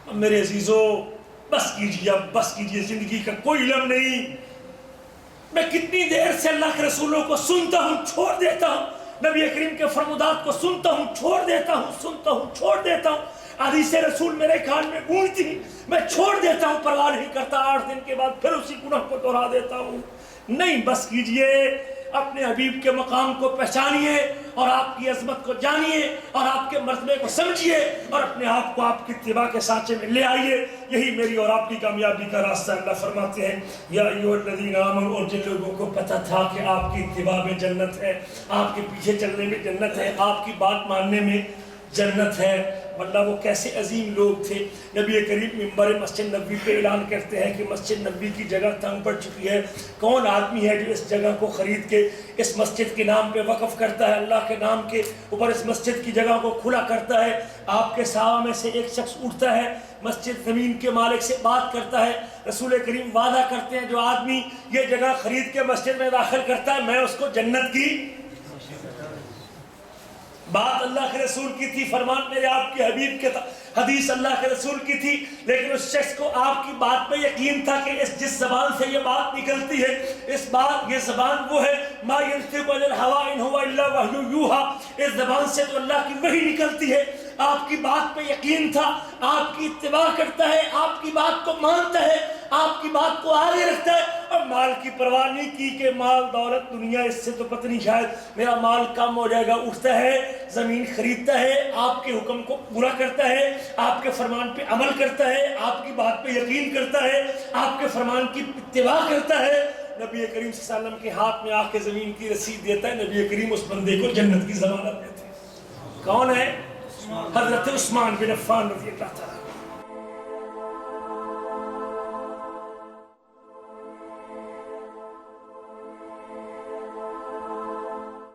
میرے عزیزو بس کیجئے، اب بس کیجئے، زندگی کا کوئی علم نہیں۔ میں کتنی دیر سے اللہ کے رسولوں کو سنتا ہوں، چھوڑ دیتا ہوں، نبی کریم کے فرمودات کو سنتا ہوں، چھوڑ دیتا ہوں، سنتا ہوں، چھوڑ دیتا ہوں، حدیث رسول میرے کان میں گونجتی، میں چھوڑ دیتا ہوں، پرواہ نہیں کرتا، 8 دن کے بعد پھر اسی گناہ کو دہرا دیتا ہوں۔ نہیں، بس کیجئے، اپنے حبیب کے مقام کو پہچانیے اور آپ کی عظمت کو جانیے اور آپ کے مرتبے کو سمجھیے اور اپنے آپ کو آپ کی اتباع کے سانچے میں لے آئیے۔ یہی میری اور آپ کی کامیابی کا راستہ۔ اللہ فرماتے ہیں یا ایھا الذین آمنوا، اور جن لوگوں کو پتہ تھا کہ آپ کی اتباع میں جنت ہے، آپ کے پیچھے چلنے میں جنت ہے، آپ کی بات ماننے میں جنت ہے۔ واللہ وہ کیسے عظیم لوگ تھے۔ نبی کریم منبر مسجد نبوی پہ اعلان کرتے ہیں کہ مسجد نبوی کی جگہ تنگ پڑ چکی ہے، کون آدمی ہے جو اس جگہ کو خرید کے اس مسجد کے نام پہ وقف کرتا ہے، اللہ کے نام کے اوپر اس مسجد کی جگہ کو کھلا کرتا ہے۔ آپ کے صحابہ میں سے ایک شخص اٹھتا ہے، مسجد زمین کے مالک سے بات کرتا ہے، رسول کریم وعدہ کرتے ہیں جو آدمی یہ جگہ خرید کے مسجد میں داخل کرتا ہے میں اس کو جنت کی بات اللہ کے رسول کی تھی، فرمان میرے آپ کے حبیب کے تھا، حدیث اللہ کے رسول کی تھی، لیکن اس شخص کو آپ کی بات پہ یقین تھا کہ جس زبان سے یہ بات نکلتی ہے، یہ زبان وہ ہے ما ينطق عن الهوى ان هو الا وحی یوحی، اس زبان سے تو اللہ کی وحی نکلتی ہے۔ آپ کی بات پہ یقین تھا، آپ کی اتباع کرتا ہے، آپ کی بات کو مانتا ہے، آپ کی بات کو آگے رکھتا ہے، اور مال کی پرواہ نہیں کی کہ مال دولت دنیا اس سے تو پتہ نہیں شاید میرا مال کم ہو جائے گا۔ اٹھتا ہے، زمین خریدتا ہے، آپ کے حکم کو پورا کرتا ہے، آپ کے فرمان پہ عمل کرتا ہے، آپ کی بات پہ یقین کرتا ہے، آپ کے فرمان کی اتباع کرتا ہے۔ نبی کریم صلی اللہ علیہ وسلم کے ہاتھ میں آ کے زمین کی رسید دیتا ہے، نبی کریم اس بندے کو جنت کی ضمانت دیتے ہیں۔ کون ہے؟ حضرت عثمان بن عفان رضی اللہ تعالیٰ۔